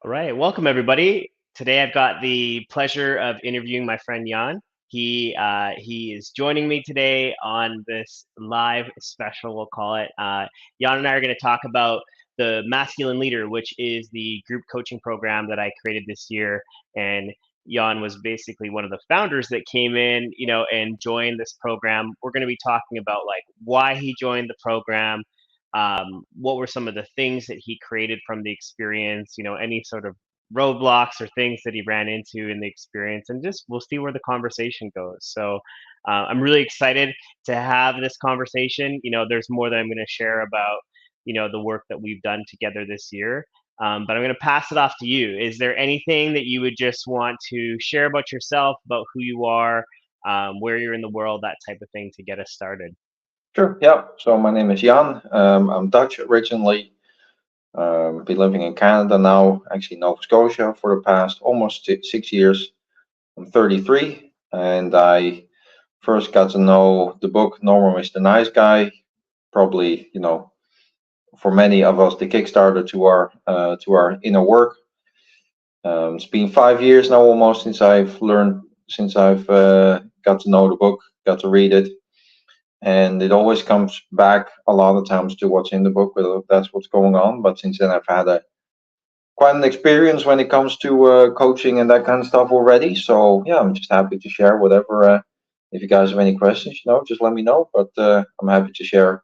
All right, welcome everybody. Today I've got the pleasure of interviewing my friend Jan. He is joining me today on this live special, we'll call it. Jan and I are going to talk about the Masculine Leader, which is the group coaching program that I created this year. And Jan was basically one of the founders that came in, and joined this program. We're going to be talking about like why he joined the program, what were some of the things that he created from the experience, any sort of roadblocks or things that he ran into in the experience, and just we'll see where the conversation goes. So I'm really excited to have this conversation. There's more that I'm going to share about, the work that we've done together this year. But I'm going to pass it off to you. Is there anything that you would just want to share about yourself, about who you are, where you're in the world, that type of thing to get us started? Sure, yeah. So my name is Jan. I'm Dutch originally. Been living in Canada now, actually Nova Scotia, for the past almost 6 years. I'm 33, and I first got to know the book Normal Mr. Nice Guy. Probably, for many of us, the Kickstarter to our inner work. It's been 5 years now almost since I've got to know the book, got to read it, and it always comes back a lot of times to what's in the book, whether that's what's going on. But since then, I've had quite an experience when it comes to coaching and that kind of stuff already. So yeah, I'm just happy to share whatever. If you guys have any questions, just let me know. But I'm happy to share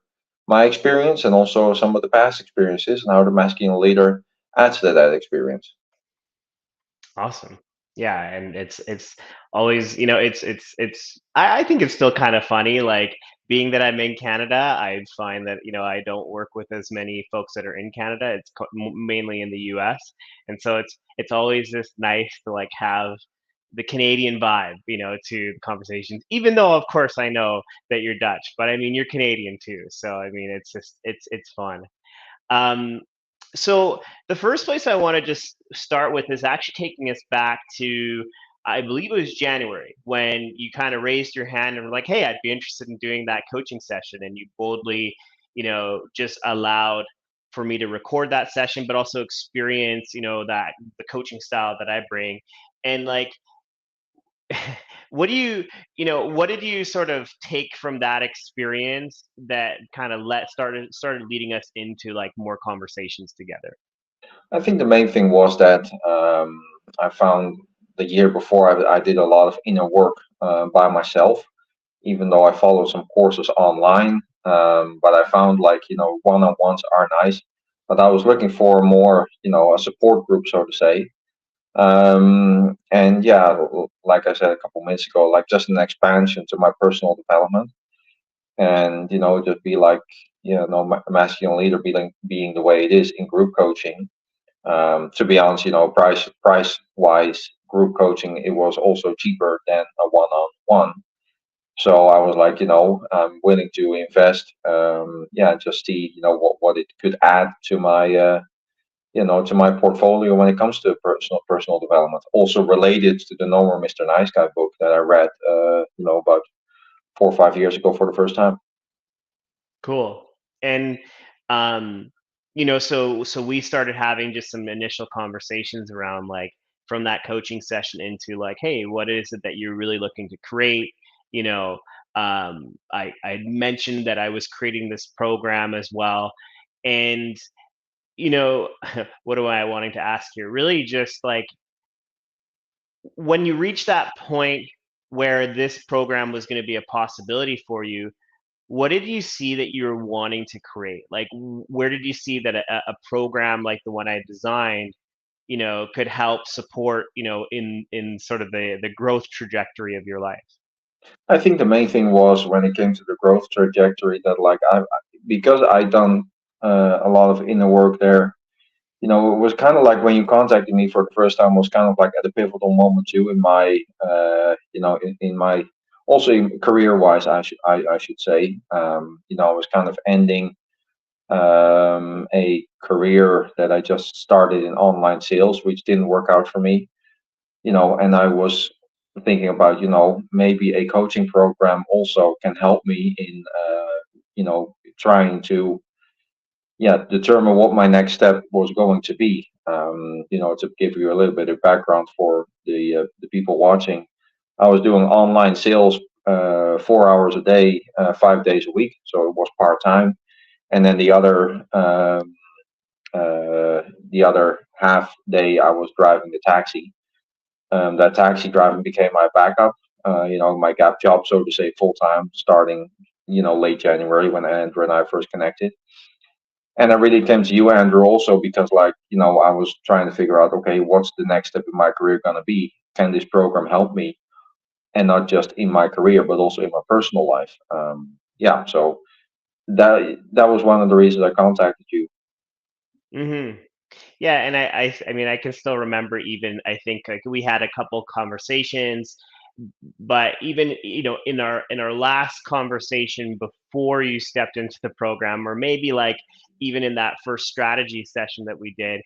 my experience and also some of the past experiences and how the masculine leader adds to that experience. Awesome. Yeah, and it's always, I think it's still kind of funny, like being that I'm in Canada, I find that, I don't work with as many folks that are in Canada. It's mainly in the US. And so it's always just nice to like have the Canadian vibe, to the conversations, even though of course I know that you're Dutch, but I mean you're Canadian too. So I mean it's fun. Um, so the first place I want to just start with is actually taking us back to, I believe it was January, when you kind of raised your hand and were like, "Hey, I'd be interested in doing that coaching session," and you boldly, just allowed for me to record that session, but also experience, that the coaching style that I bring, and like what do what did you sort of take from that experience that kind of started leading us into like more conversations together? I think the main thing was that I found the year before I did a lot of inner work by myself, even though I followed some courses online. But I found like, one-on-ones are nice, but I was looking for more, a support group, so to say. And yeah, like I said a couple minutes ago, like just an expansion to my personal development, and just be like, masculine leader being the way it is in group coaching. To be honest, price wise, group coaching it was also cheaper than a one-on-one. So I was like, I'm willing to invest. Yeah, just see, what it could add to my portfolio when it comes to personal development. Also related to the Normal Mr. Nice Guy book that I read, about 4 or 5 years ago for the first time. Cool. And so we started having just some initial conversations around like from that coaching session into like, hey, what is it that you're really looking to create? You know, I mentioned that I was creating this program as well. And you know, what am I wanting to ask here? Really just like when you reach that point where this program was going to be a possibility for you, what did you see that you were wanting to create? Like, where did you see that a program like the one I designed, could help support, in sort of the growth trajectory of your life? I think the main thing was when it came to the growth trajectory that like because I done a lot of inner work there. It was kind of like when you contacted me for the first time was kind of like at a pivotal moment too in my, in my also career wise, I should say. I was kind of ending a career that I just started in online sales, which didn't work out for me. And I was thinking about, maybe a coaching program also can help me in, trying to, yeah, determine what my next step was going to be. To give you a little bit of background for the people watching, I was doing online sales 4 hours a day, 5 days a week, so it was part time. And then the other half day, I was driving the taxi. That taxi driving became my backup, my gap job, so to say, full time, starting late January when Andrew and I first connected. And I really came to you, Andrew, also because, like, I was trying to figure out, okay, what's the next step in my career going to be? Can this program help me? And not just in my career, but also in my personal life. Yeah, so that was one of the reasons I contacted you. Hmm. Yeah, and I mean, I can still remember, even I think, like, we had a couple conversations, but even, in our last conversation before you stepped into the program, or maybe like even in that first strategy session that we did,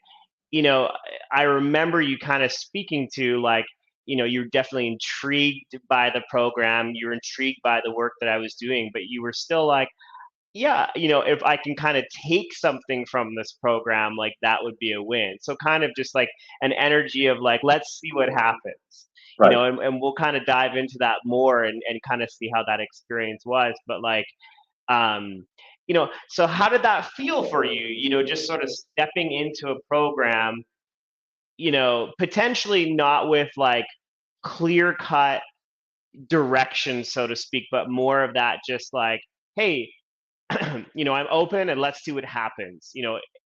you know, I remember you kind of speaking to, like, you're definitely intrigued by the program, you're intrigued by the work that I was doing, but you were still like, yeah, if I can kind of take something from this program, like, that would be a win. So kind of just like an energy of like, let's see what happens, Right. and we'll kind of dive into that more, and kind of see how that experience was. But like, so how did that feel for you? Just sort of stepping into a program, potentially not with like clear cut direction, so to speak, but more of that, just like, hey, I'm open and let's see what happens,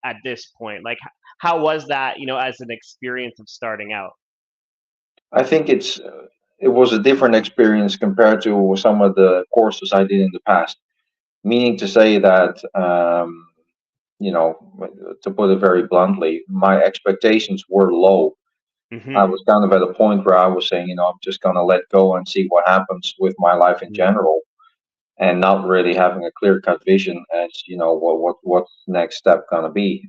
at this point. Like, how was that, as an experience of starting out? I think it was a different experience compared to some of the courses I did in the past. Meaning to say that, you know, to put it very bluntly, my expectations were low. I Hmm. was kind of at a point where I was saying, I'm just going to let go and see what happens with my life in Hmm. general, and not really having a clear cut vision as what's next step going to be.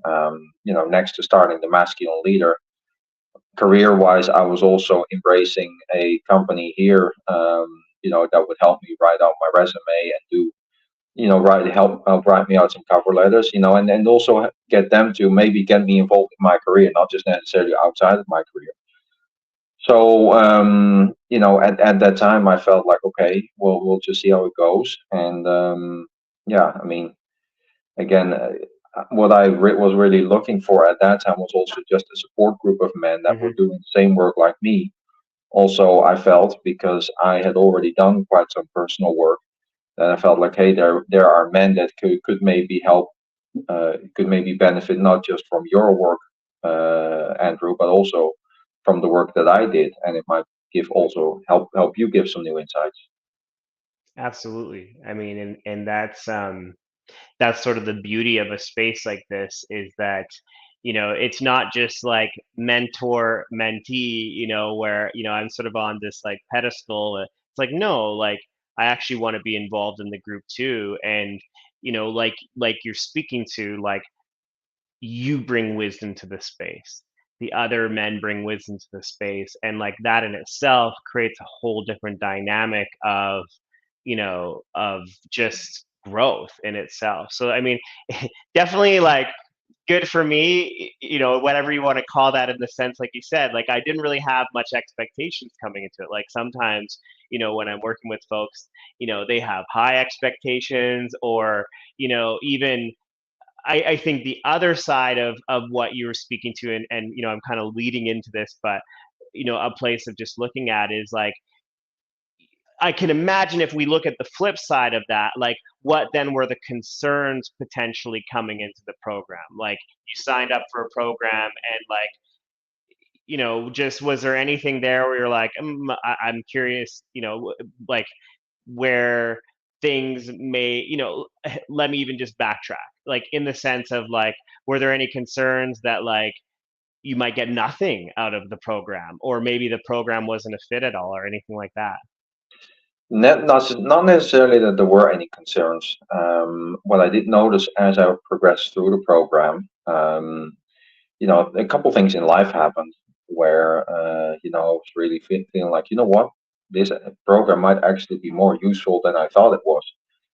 Next to starting the masculine leader career wise, I was also embracing a company here, that would help me write out my resume and do, help write me out some cover letters, and also get them to maybe get me involved in my career, not just necessarily outside of my career. So, at that time, I felt like, okay, well, we'll just see how it goes. And yeah, I mean, again, what was really looking for at that time was also just a support group of men that were Hmm. doing the same work like me. Also, I felt, because I had already done quite some personal work, that I felt like, hey, there are men that could maybe help, could maybe benefit not just from your work, Andrew, but also from the work that I did, and it might give also help you give some new insights. Absolutely. I mean, and that's sort of the beauty of a space like this, is that, it's not just like mentor mentee, where, I'm sort of on this like pedestal. It's like, no, like, I actually want to be involved in the group too. And, like you're speaking to, like, you bring wisdom to the space, the other men bring wisdom to the space, and like that in itself creates a whole different dynamic of just growth in itself. So I mean, definitely, like, good for me, whatever you want to call that, in the sense, like you said, like, I didn't really have much expectations coming into it. Like, sometimes, when I'm working with folks, they have high expectations, or, even, I think the other side of what you were speaking to, and I'm kind of leading into this, but, a place of just looking at is like, I can imagine, if we look at the flip side of that, like, what then were the concerns potentially coming into the program? Like, you signed up for a program, and like, just, was there anything there where you're like, I'm curious, like, where things may, let me even just backtrack, like, in the sense of like, were there any concerns that, like, you might get nothing out of the program, or maybe the program wasn't a fit at all, or anything like that? Not necessarily that there were any concerns. What I did notice as I progressed through the program, a couple things in life happened where, I was really feeling like, what, this program might actually be more useful than I thought it was.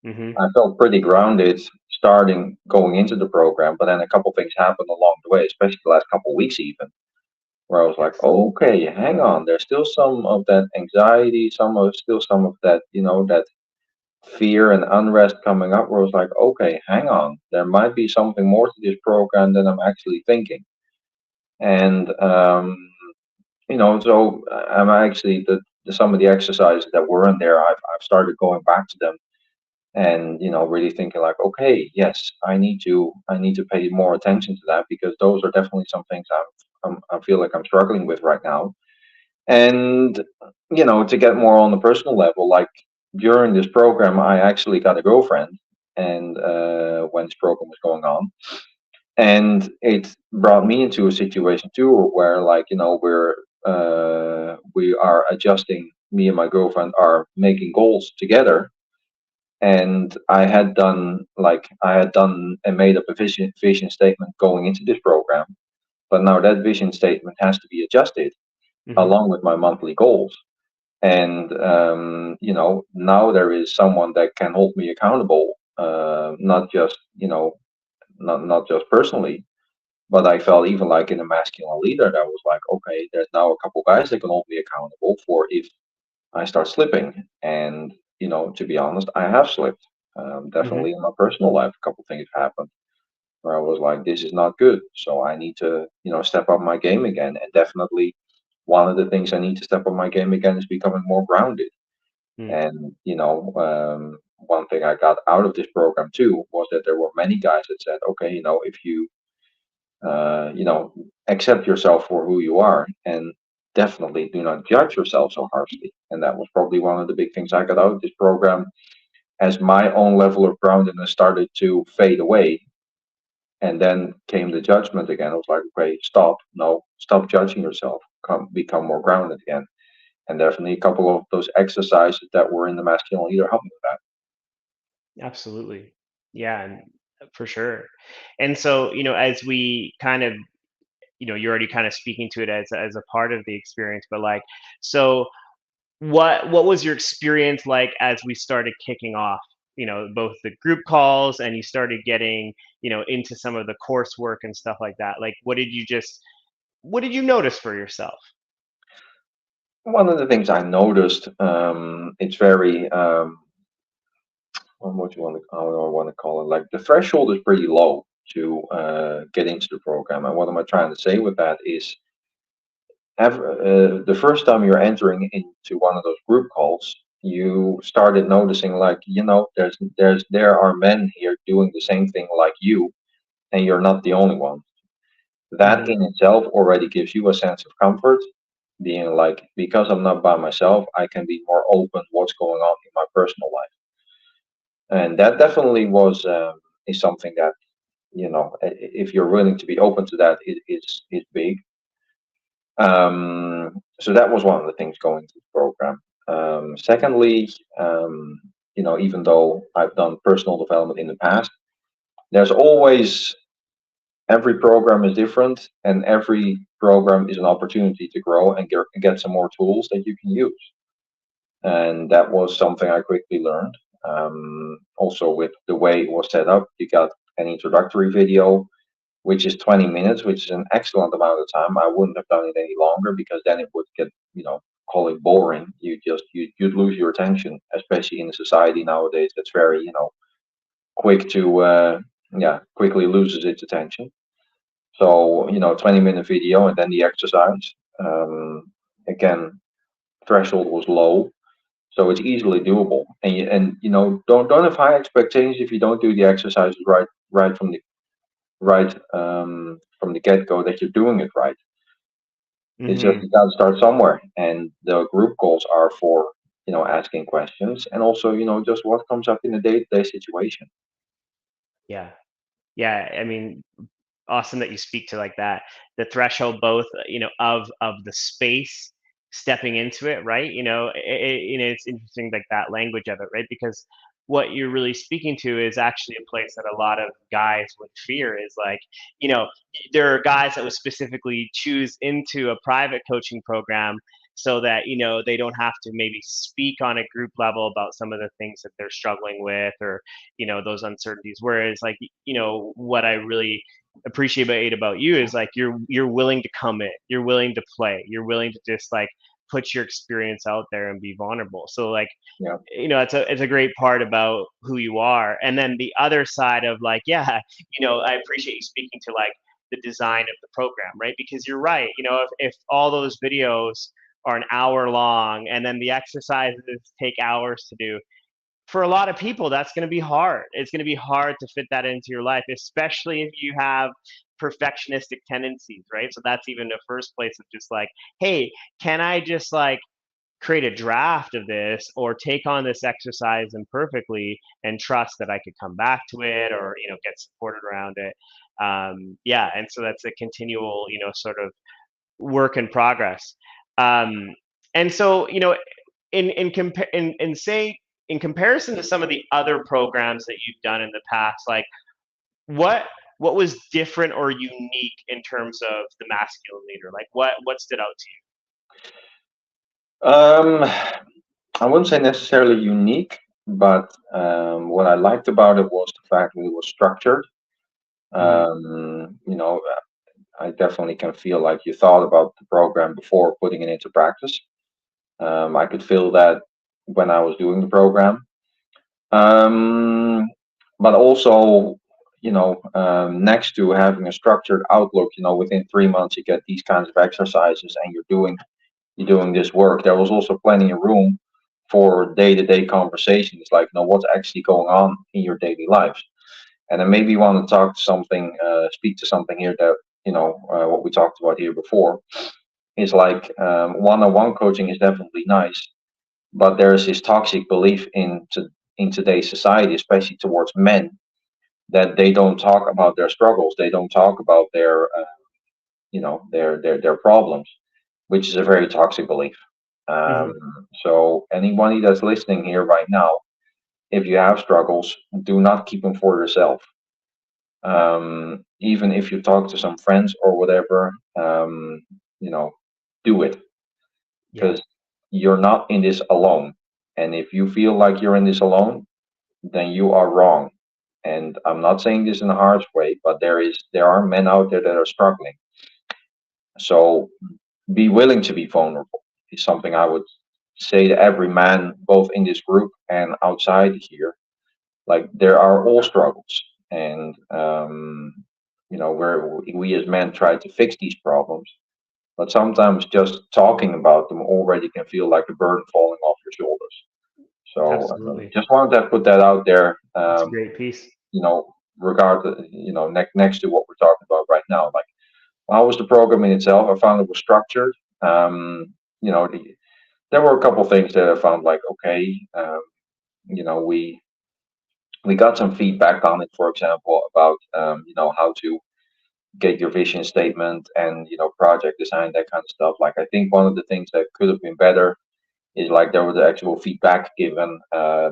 Hmm. I felt pretty grounded starting going into the program, but then a couple things happened along the way, especially the last couple weeks even, where I was like, Yes. okay, hang on, there's still some of that anxiety, still some of that, that fear and unrest coming up. Where I was like, okay, hang on, there might be something more to this program than I'm actually thinking. And so I'm actually some of the exercises that were in there, I've started going back to them and really thinking like, okay, yes, I need to pay more attention to that, because those are definitely some things I feel like I'm struggling with right now. And to get more on the personal level, like during this program I actually got a girlfriend, and when this program was going on, and it brought me into a situation too where, like, we are adjusting, me and my girlfriend are making goals together. And I had done and made up a vision statement going into this program, but now that vision statement has to be adjusted Hmm. along with my monthly goals. And now there is someone that can hold me accountable, not just personally, but I felt even like in a masculine leader that was like, okay, there's now a couple guys that can hold me accountable for if I start slipping. And to be honest, I have slipped. Hmm. Definitely in my personal life, a couple things happened where I was like, this is not good. So I need to, step up my game again. And definitely one of the things I need to step up my game again is becoming more grounded. Mm. And, one thing I got out of this program too was that there were many guys that said, okay, if you, accept yourself for who you are, and definitely do not judge yourself so harshly. And that was probably one of the big things I got out of this program, as my own level of groundedness started to fade away. And then came the judgment again. I was like, okay, stop. No, stop judging yourself. Become more grounded again. And definitely a couple of those exercises that were in the masculine leader helped me with that. Absolutely. Yeah, and for sure. And so, as we kind of, you're already kind of speaking to it as a part of the experience, but like, so what was your experience like as we started kicking off, both the group calls and you started getting, into some of the coursework and stuff like that? Like, what did you notice for yourself? One of the things I noticed, it's very, what you want to, how do I want to call it? Like the threshold is pretty low to get into the program. And what am I trying to say with that is, the first time you're entering into one of those group calls, you started noticing like, there are men here doing the same thing like you, and you're not the only one. That Hmm. in itself already gives you a sense of comfort, being like, because I'm not by myself, I can be more open what's going on in my personal life. And that definitely is something that, if you're willing to be open to that, is big. So that was one of the things going to the program. Secondly, even though I've done personal development in the past, there's always, every program is different, and every program is an opportunity to grow and get some more tools that you can use. And that was something I quickly learned. Also, with the way it was set up, you got an introductory video, which is 20 minutes, which is an excellent amount of time. I wouldn't have done it any longer, because then it would get, call it boring. You'd lose your attention, especially in a society nowadays that's very, quick to, quickly loses its attention. So, 20-minute video and then the exercise. Again, threshold was low, so it's easily doable. And don't have high expectations if you don't do the exercises right from the get go, that you're doing it right. It's just Hmm. you got to start somewhere, and the group goals are for asking questions, and also just what comes up in a day to day situation. Yeah. Yeah. I mean, awesome that you speak to like that, the threshold, both of the space stepping into it, right? It's interesting, like that language of it, right? Because what you're really speaking to is actually a place that a lot of guys would fear, is like, you know there are guys that would specifically choose into a private coaching program so that they don't have to maybe speak on a group level about some of the things that they're struggling with, or those uncertainties. Whereas, like, what I really appreciate about you is like you're willing to come in, you're willing to play, you're willing to just like put your experience out there and be vulnerable. So like, Yeah. it's a great part about who you are. And then the other side of like, yeah, I appreciate you speaking to like the design of the program, right? Because you're right. If all those videos are an hour long and then the exercises take hours to do, for a lot of people, that's going to be hard. It's going to be hard to fit that into your life, especially if you have perfectionistic tendencies, right? So that's even the first place of just like, hey, can I just like create a draft of this, or take on this exercise imperfectly and trust that I could come back to it, or get supported around it. Yeah, and so that's a continual sort of work in progress. um, and so in comparison to some of the other programs that you've done in the past, like what what was different or unique in terms of the masculine leader? Like what stood out to Um, I wouldn't say necessarily unique, but what I liked about it was the fact that it was structured. you? Hmm. You know, I definitely can feel like you thought about the program before putting it into practice. I could feel that when I was doing the program. Um, but also, next to having a structured outlook, within 3 months you get these kinds of exercises and you're doing this work. There was also plenty of room for day-to-day conversations, like what's actually going on in your daily lives. And then maybe you want to speak to something here that what we talked about here before is like one-on-one coaching is definitely nice, but there's this toxic belief in today's society, especially towards men, that they don't talk about their struggles, they don't talk about their problems, which is a very toxic belief. Um, Hmm. so anybody that's listening here right now, if you have struggles, do not keep them for yourself. Even if you talk to some friends or whatever, you know, do it, Yeah. because you're not in this alone. And if you feel like you're in this alone, then you are wrong. And I'm not saying this in a harsh way, but there are men out there that are struggling. So be willing to be vulnerable is something I would say to every man, both in this group and outside here. Like there are all struggles, and where we as men try to fix these problems, but sometimes just talking about them already can feel like a burden falling off your shoulders. So Absolutely. just wanted to put that out there. It's a great piece. Regardless, next to what we're talking about right now, like how was the program in itself? I found it was structured. Um, you know, the, there were a couple things that I found like okay. You know, we got some feedback on it, for example, about how to get your vision statement and project design, that kind of stuff. Like I think one of the things that could have been better is like there was actual feedback given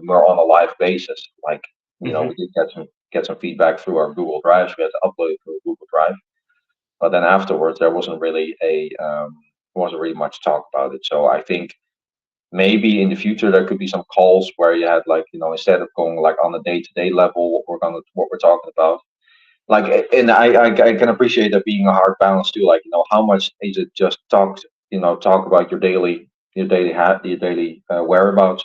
more on a live basis. Like Hmm. we did get some feedback through our Google Drive. So we had to upload it to a Google Drive, but then afterwards there wasn't really much talk about it. So I think maybe in the future there could be some calls where you had like instead of going like on a day-to-day level what we're talking about, like, and I can appreciate that being a hard balance too, like how much is it just talk about your daily whereabouts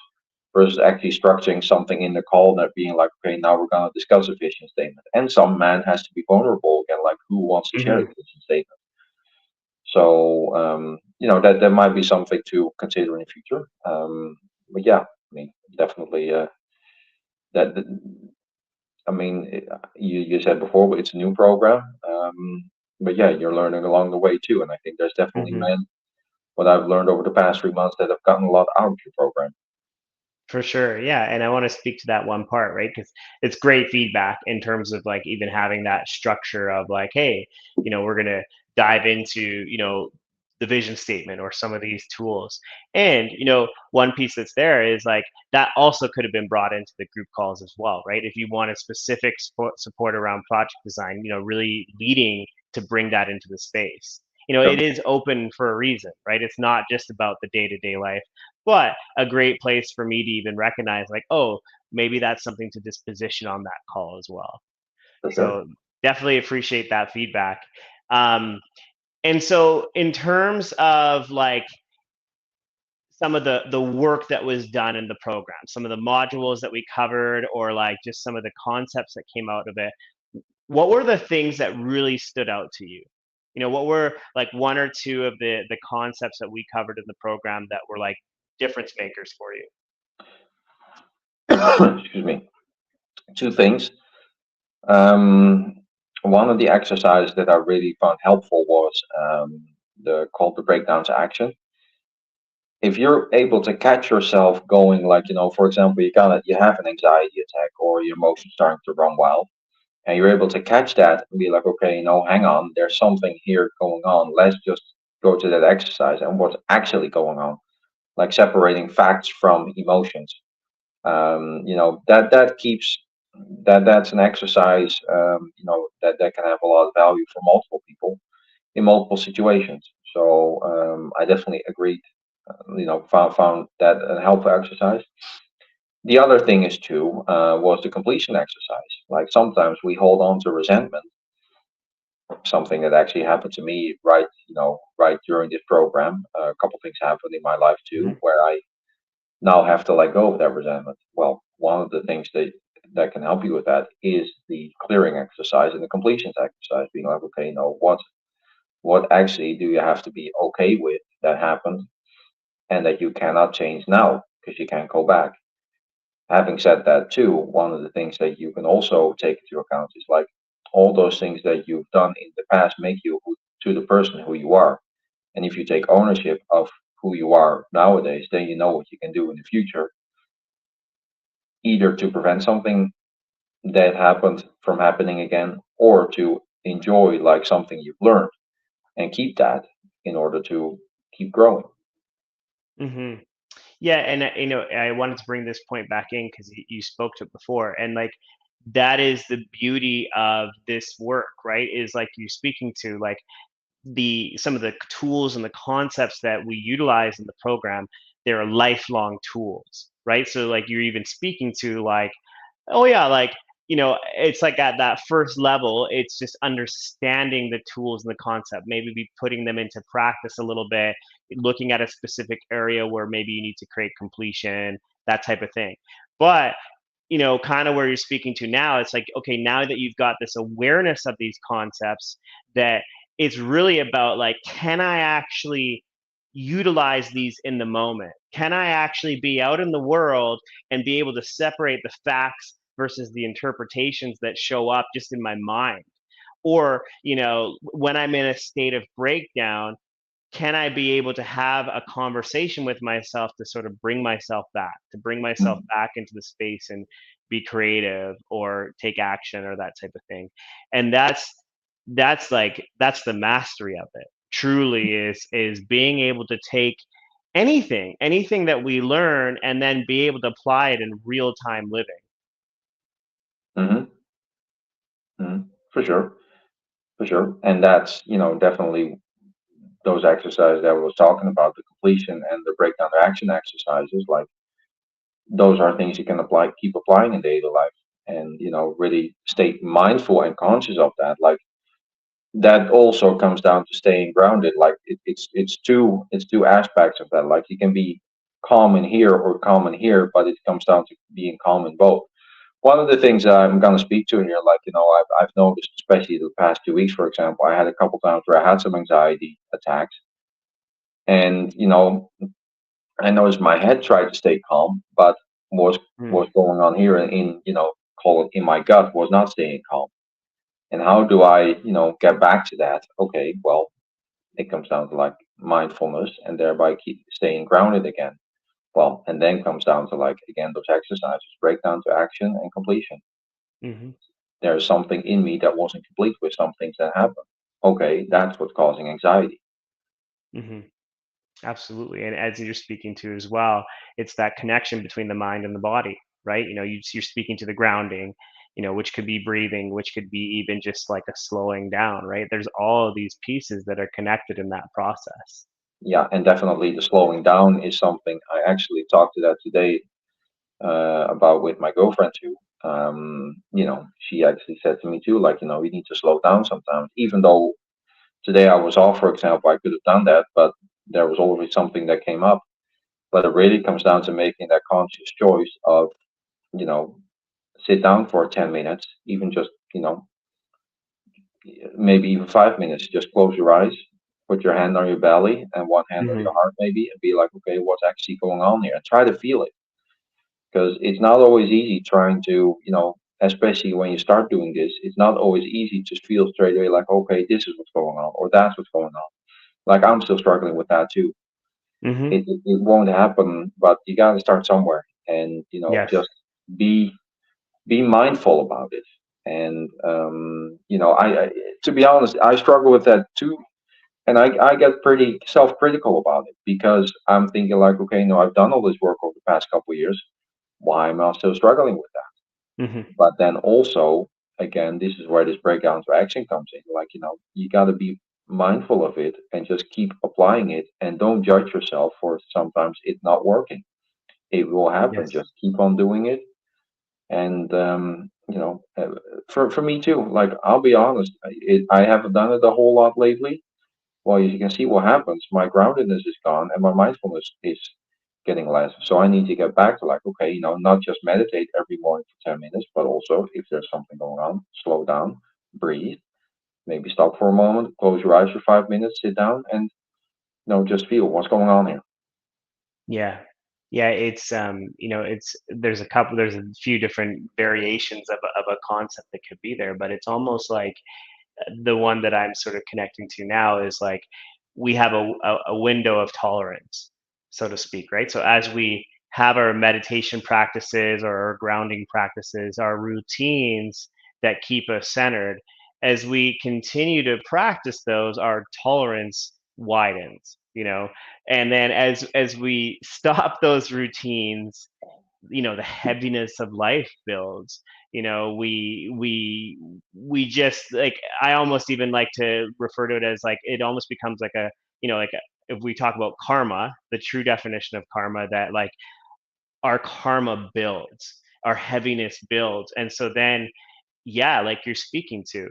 versus actually structuring something in the call, that being like, okay, now we're going to discuss a vision statement, and some man has to be vulnerable again, like who wants to share the Hmm. vision statement. So that might be something to consider in the future. But yeah, I mean, definitely that. I mean, you said before, but it's a new program. But yeah, you're learning along the way too, and I think there's definitely Hmm. men. What I've learned over the past 3 months that have gotten a lot out of your program. For sure. Yeah. And I want to speak to that one part, right? Because it's great feedback in terms of like even having that structure of like, hey, we're going to dive into, the vision statement or some of these tools. And, one piece that's there is like that also could have been brought into the group calls as well, right? If you wanted specific support around project design, really leading to bring that into the space. it Sure. is open for a reason, right? It's not just about the day-to-day life, but a great place for me to even recognize, like, oh, maybe that's something to just position on that call as well. For sure. So definitely appreciate that feedback. Um, and so in terms of like some of the work that was done in the program, some of the modules that we covered, or like just some of the concepts that came out of it, what were the things that really stood out to you? What were like one or two of the concepts that we covered in the program that were like difference makers for you? Excuse me. Two things. Um, One of the exercises that I really found helpful was the called the breakdown to action. If you're able to catch yourself going, like, for example, you have an anxiety attack or your emotions starting to run wild, and you're able to catch that and be like, okay, hang on, there's something here going on. Let's just go to that exercise and what's actually going on, like separating facts from emotions. That keeps that's an exercise, that can have a lot of value for multiple people in multiple situations. So I definitely agreed. Found that a helpful exercise. The other thing is too was the completion exercise. Like sometimes we hold on to resentment, something that actually happened to me right during this program. A couple things happened in my life too, Mhm. where I now have to let go of that resentment. Well, one of the things that can help you with that is the clearing exercise and the completions exercise, being like, okay, what actually do you have to be okay with that happened and that you cannot change now because you can't go back. Having said that too, one of the things that you can also take into account is like all those things that you've done in the past make you to the person who you are. And if you take ownership of who you are nowadays, then you know what you can do in the future, either to prevent something that happened from happening again or to enjoy like something you've learned and keep that in order to keep growing. Mhm. Yeah, and I wanted to bring this point back in because you spoke to it before, and like that is the beauty of this work, right? Is like you speaking to like the some of the tools and the concepts that we utilize in the program. They're lifelong tools, right? So like you're even speaking to like, oh yeah, like, it's like at that first level, it's just understanding the tools and the concept, maybe be putting them into practice a little bit, looking at a specific area where maybe you need to create completion, that type of thing. But kind of where you're speaking to now, it's like, okay, now that you've got this awareness of these concepts, that it's really about like, can I actually utilize these in the moment? Can I actually be out in the world and be able to separate the facts versus the interpretations that show up just in my mind? Or, when I'm in a state of breakdown, can I be able to have a conversation with myself to sort of bring myself Mhm. back into the space and be creative or take action or that type of thing. And that's the mastery of it. Truly is being able to take anything that we learn and then be able to apply it in real time living. Mhm. Mhm. For sure. For sure. And that's, definitely those exercises that I was talking about, the completion and the breakdown to action exercises, like those are things you can keep applying in daily life and, really stay mindful and conscious of that. Like that also comes down to staying grounded. Like it's two aspects of that. Like you can be calm in here or calm in here, but it comes down to being calm in both. One of the things that I'm going to speak to here, like, I've noticed, especially the past 2 weeks, for example, I had a couple times where I had some anxiety attacks. And, I noticed my head tried to stay calm, but was Mm, was going on here call it in my gut was not staying calm. And how do I, get back to that? Okay, well, it comes down to like mindfulness and thereby keep staying grounded again. Well, and then comes down to like again those exercises, breakdown to action and completion. mhm, There's something in me that wasn't complete with some things that happened. Okay, that's what's causing anxiety. mhm. Absolutely. And as you're speaking to as well, it's that connection between the mind and the body, right? You're speaking to the grounding. which could be breathing, which could be even just like a slowing down, right? There's all of these pieces that are connected in that process. Yeah, and definitely the slowing down is something I actually talked to that today about with my girlfriend too. She actually said to me too, like, you need to slow down sometimes. Even though today I was off, for example, I could have done that, but there was always something that came up. But it really comes down to making that conscious choice of, you know, sit down for 10 minutes, even just, maybe even 5 minutes. Just close your eyes, put your hand on your belly and one hand on Hmm. your heart, maybe, and be like, okay, what's actually going on here? And try to feel it, because it's not always easy trying to, especially when you start doing this, it's not always easy to feel straight away like, okay, this is what's going on, or that's what's going on. Like, I'm still struggling with that too. Hmm. It won't happen, but you got to start somewhere, and Yes. just be be mindful about it. And I to be honest, I struggle with that too, and I get pretty self-critical about it because I'm thinking like, okay, no, I've done all this work over the past couple of years. Why am I still struggling with that? Hmm. But then also, again, this is where this breakdown to action comes in. Like, you got to be mindful of it and just keep applying it, and don't judge yourself for sometimes it not working. It will happen. Yes. Just keep on doing it. And for me too, like, I'll be honest, I haven't done it a whole lot lately. Well, you can see what happens. My groundedness is gone, and my mindfulness is getting less. So I need to get back to like, okay, not just meditate every morning for 10 minutes, but also if there's something going on, slow down, breathe, maybe stop for a moment, close your eyes for 5 minutes, sit down, and just feel what's going on here. Yeah. Yeah, there's a few different variations of a concept that could be there, but it's almost like the one that I'm sort of connecting to now is like we have a window of tolerance, so to speak, right? So as we have our meditation practices or our grounding practices, our routines that keep us centered, as we continue to practice those, our tolerance widens, and then as we stop those routines, the heaviness of life builds. We just like, I almost even like to refer to it as like it almost becomes like a, like if we talk about karma, the true definition of karma, that like our karma builds, our heaviness builds, and so then, yeah, like you're speaking to,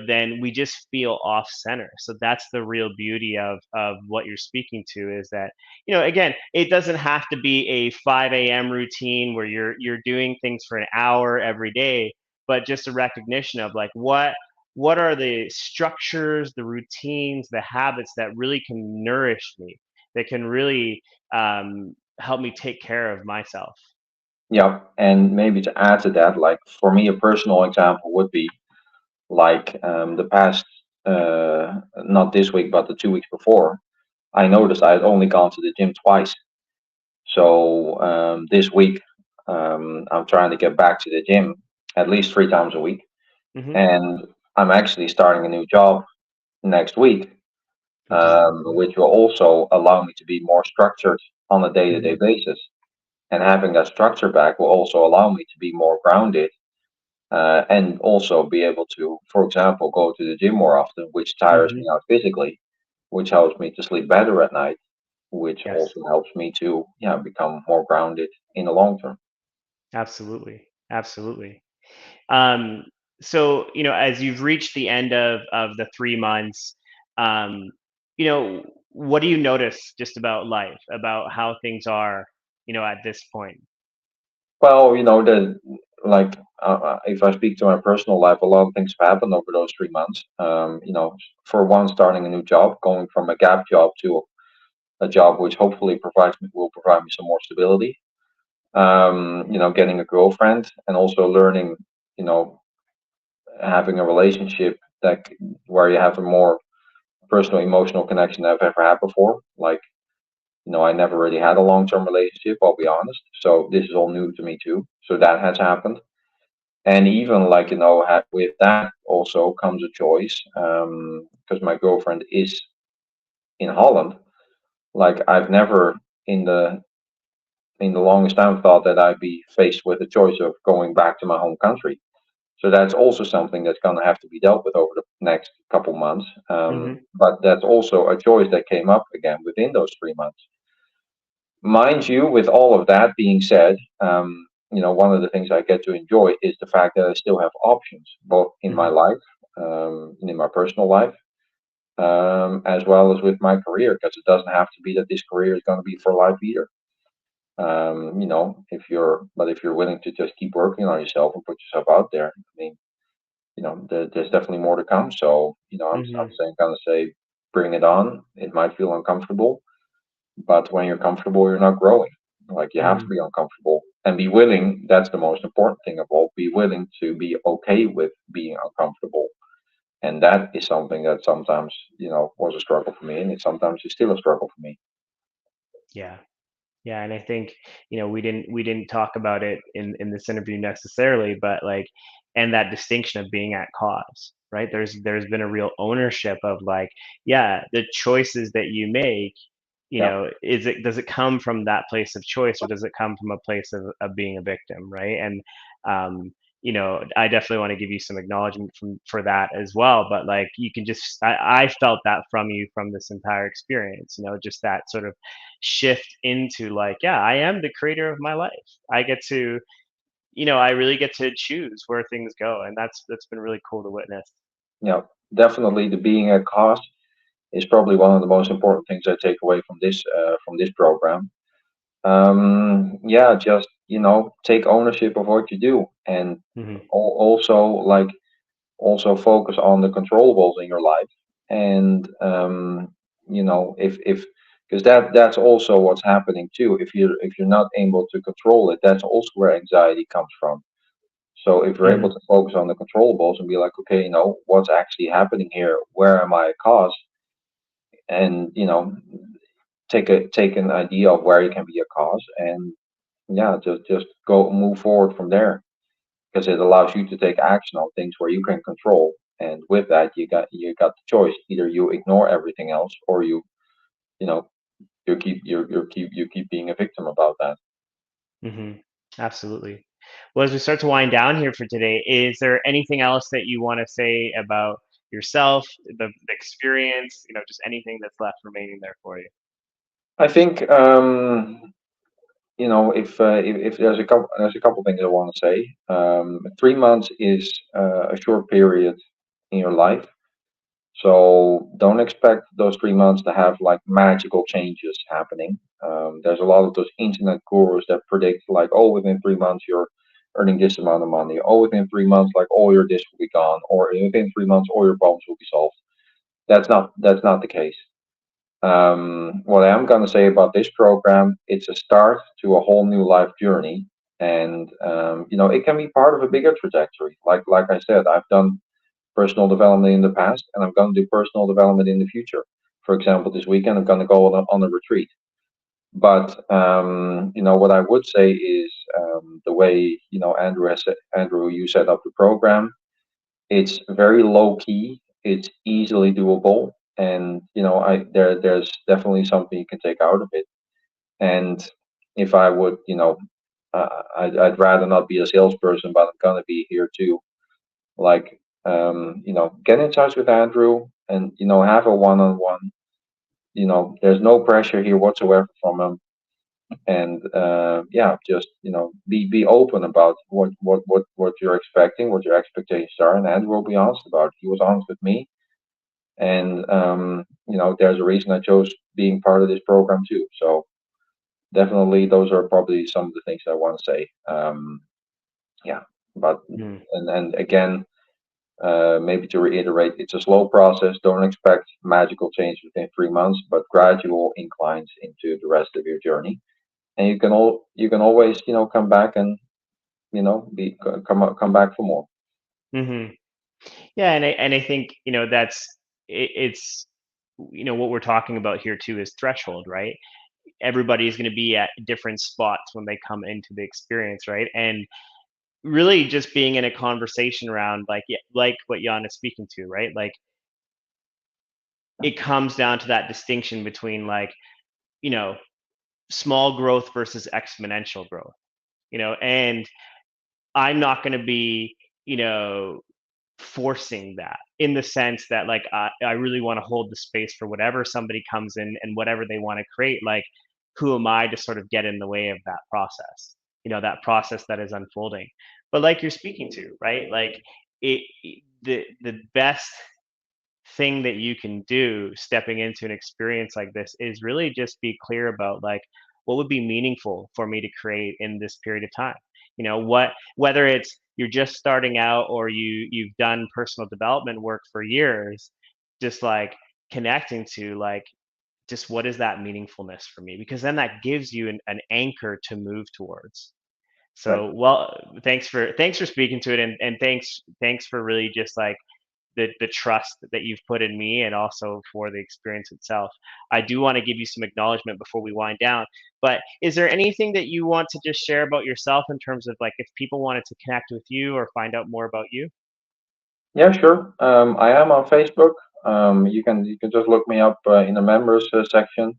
then we just feel off center. So that's the real beauty of what you're speaking to, is that, again, it doesn't have to be a 5 a.m. routine where you're doing things for an hour every day, but just a recognition of like what are the structures, the routines, the habits that really can nourish me, that can really help me take care of myself. Yeah, and maybe to add to that, like for me, a personal example would be like the past, not this week, but the 2 weeks before. I noticed I had only gone to the gym twice. So this week, I'm trying to get back to the gym at least 3 times a week, Hmm. and I'm actually starting a new job next week, Which is awesome. which will also allow me to be more structured on a day-to-day Hmm. basis. And having that structure back will also allow me to be more grounded, and also be able to, for example, go to the gym more often, which tires Hmm. me out physically, which helps me to sleep better at night, which Yes. also helps me to, yeah, become more grounded in the long term. Absolutely. Absolutely. Um, so, as you've reached the end of the 3 months, um, what do you notice just about life, about how things are, at this point? Well, like if I speak to my personal life, a lot of things have happened over those 3 months. For one, starting a new job, going from a gap job to a job which hopefully will provide me some more stability. Getting a girlfriend, and also learning, you know, having a relationship where you have a more personal emotional connection than I've ever had before. Like, I never really had a long-term relationship, I'll be honest. So this is all new to me too. So that has happened. And even like, with that also comes a choice, because my girlfriend is in Holland. Like, I've never in the longest time thought that I'd be faced with a choice of going back to my home country. So that's also something that's going to have to be dealt with over the next couple months. Mhm. But that's also a choice that came up again within those 3 months. Mind you, with all of that being said, one of the things I get to enjoy is the fact that I still have options, both in my Mhm. life, and in my personal life, as well as with my career, because it doesn't have to be that this career is going to be for life either. If you're willing to just keep working on yourself and put yourself out there, I mean, there's definitely more to come. So, I'm Mhm. saying, gonna say, bring it on. It might feel uncomfortable, but when you're comfortable, you're not growing. Like you have to Mhm. be uncomfortable and be willing. That's the most important thing of all. Be willing to be okay with being uncomfortable. And that is something that sometimes, was a struggle for me, and it sometimes is still a struggle for me. Yeah. Yeah, and I think, we didn't talk about it in this interview necessarily, but like, and that distinction of being at cause, right? There's been a real ownership of like, yeah, the choices that you make, Yeah, does it come from that place of choice, or does it come from a place of being a victim, right? And I definitely want to give you some acknowledgement for that as well. But like, you can just, I felt that from you, from this entire experience, just that sort of shift into like, yeah, I am the creator of my life. I get to, I really get to choose where things go, and that's been really cool to witness. yeah, definitely. The being at cause is probably one of the most important things I take away from this program. Yeah, just take ownership of what you do, and Hmm. also like also focus on the controllables in your life. And if because that's also what's happening too. If you're not able to control it, that's also where anxiety comes from. So if you're able Hmm. to focus on the controllables and be like, okay, what's actually happening here? Where am I a cause? And take an idea of where you can be a cause, and yeah, just go move forward from there, because it allows you to take action on things where you can control. And with that, you got the choice: either you ignore everything else, or you know you keep being a victim about that. Hmm. Absolutely. Well, as we start to wind down here for today, is there anything else that you want to say about yourself, the experience, just anything that's left remaining there for you? I think if there's a couple things I want to say. 3 months is a short period in your life. So don't expect those 3 months to have like magical changes happening. There's a lot of those internet gurus that predict like, oh, within 3 months you're earning this amount of money. Oh, within 3 months, like all your debts will be gone, or within 3 months all your problems will be solved. That's not the case. What I am going to say about this program, it's a start to a whole new life journey, and it can be part of a bigger trajectory. Like I said, I've done personal development in the past, and I'm going to do personal development in the future. For example, this weekend I'm going to go on a retreat. But what I would say is, the way Andrew, you set up the program. It's very low key. It's easily doable, and there's definitely something you can take out of it. And if I would, I'd rather not be a salesperson, but I'm gonna be here too. Like, get in touch with Andrew, and have a one-on-one. There's no pressure here whatsoever from him. And yeah, just be open about what you're expecting, what your expectations are, and Andrew will be honest about it. He was honest with me, and there's a reason I chose being part of this program too. So definitely, those are probably some of the things I want to say. Yeah, but Mm. and again, maybe to reiterate, it's a slow process. Don't expect magical change within 3 months, but gradual inclines into the rest of your journey. And you can always come back and be come back for more. Hmm. Yeah, and I think, it's, what we're talking about here too is threshold, right? Everybody is going to be at different spots when they come into the experience, right? And really just being in a conversation around like, yeah, like what Jan is speaking to, right? Like, it comes down to that distinction between like, you know small growth versus exponential growth, and I'm not going to be, you know, forcing that in the sense that like I really want to hold the space for whatever somebody comes in and whatever they want to create. Like, who am I to sort of get in the way of that process? That process that is unfolding. But like you're speaking to, right? Like the best thing that you can do stepping into an experience like this is really just be clear about like what would be meaningful for me to create in this period of time. Whether it's you're just starting out or you've done personal development work for years, just like connecting to like just what is that meaningfulness for me, because then that gives you an anchor to move towards. Right. So, well, thanks for speaking to it, and thanks for really just like the trust that you've put in me, and also for the experience itself. I do want to give you some acknowledgement before we wind down, but is there anything that you want to just share about yourself in terms of like if people wanted to connect with you or find out more about you? Yeah, sure. I am on Facebook. You can just look me up in the members section.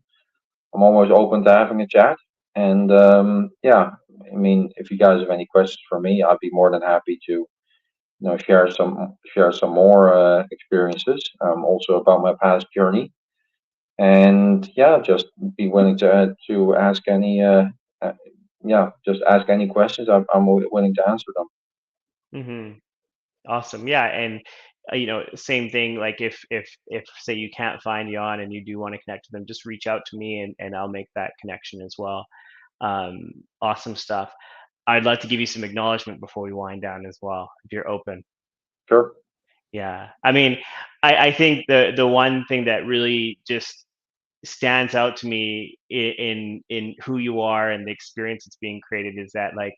I'm always open to having a chat. And yeah, I mean, if you guys have any questions for me, I'd be more than happy to share some more experiences, also about my past journey. And yeah, just be willing to ask any uh, yeah, just ask any questions. I'm willing to answer them. Hmm. Awesome. Yeah, and same thing. Like if say you can't find Jan and you do want to connect with them, just reach out to me and I'll make that connection as well. Awesome stuff. I'd like to give you some acknowledgement before we wind down as well, if you're open. Sure. Yeah. I mean, I think the one thing that really just stands out to me in who you are and the experience that's being created is that like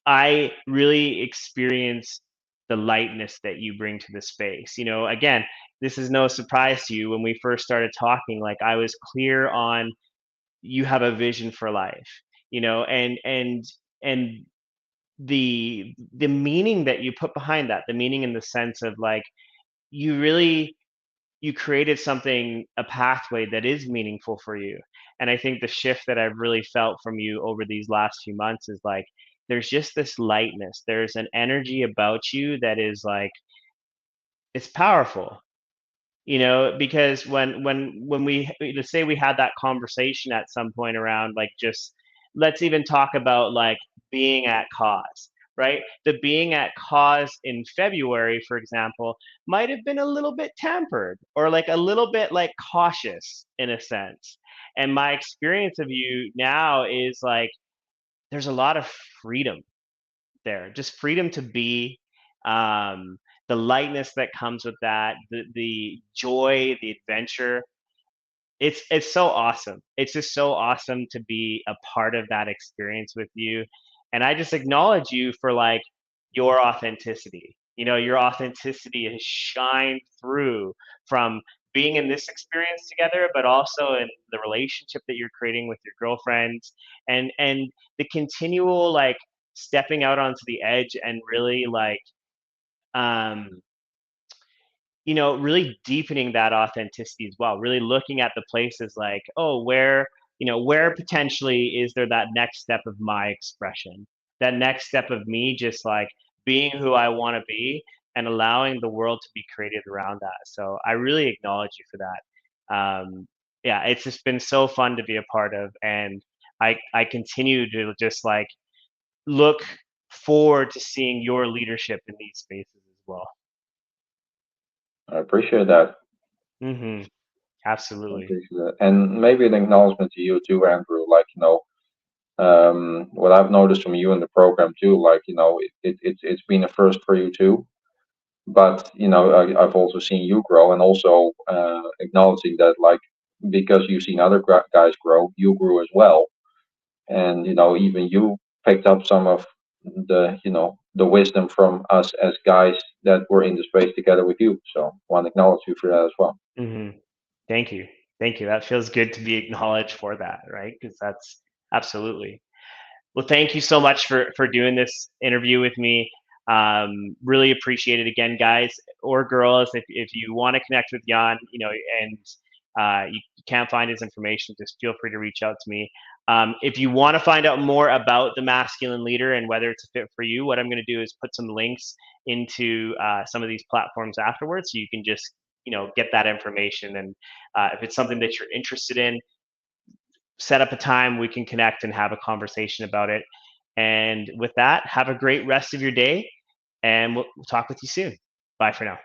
I really experience the lightness that you bring to the space. Again, this is no surprise to you. When we first started talking, like I was clear on you have a vision for life, and the meaning that you put behind that, the meaning in the sense of like you really you created something, a pathway that is meaningful for you. And I think the shift that I've really felt from you over these last few months is like there's just this lightness. There's an energy about you that is like it's powerful. Because when we let's say we had that conversation at some point around like just let's even talk about like being at cause, right? The being at cause in February, for example, might have been a little bit tempered or like a little bit like cautious in a sense. And my experience of you now is like there's a lot of freedom there, just freedom to be, um, the lightness that comes with that, the joy, the adventure. It's so awesome. It's just so awesome to be a part of that experience with you, and I just acknowledge you for like your authenticity. Your authenticity has shined through from being in this experience together, but also in the relationship that you're creating with your girlfriends, and the continual like stepping out onto the edge and really like um really deepening that authenticity as well, really looking at the places like, oh, where potentially is there that next step of my expression, that next step of me just like being who I want to be and allowing the world to be created around that. So I really acknowledge you for that. Yeah, it's just been so fun to be a part of, and I continue to just like look forward to seeing your leadership in these spaces as well. I appreciate that. Hmm. I Absolutely. appreciate that. And maybe an acknowledgement to you too, Andrew. Like, what I've noticed from you in the program too, like, it's been a first for you too. But, I've also seen you grow, and also acknowledging that, like, because you've seen other guys grow, you grew as well. And, even you picked up some of the wisdom from us as guys that were in the space together with you. So, want to acknowledge you for that as well. Hmm. Thank you. Thank you. That feels good to be acknowledged for that, right? Because that's absolutely. Well, thank you so much for doing this interview with me. Really appreciate it again, guys or girls. If you want to connect with Jan, and you can't find his information, just feel free to reach out to me. If you want to find out more about the masculine leader and whether it's a fit for you, what I'm going to do is put some links into some of these platforms afterwards, so you can just get that information. And if it's something that you're interested in, set up a time we can connect and have a conversation about it. And with that, have a great rest of your day, and we'll talk with you soon. Bye for now.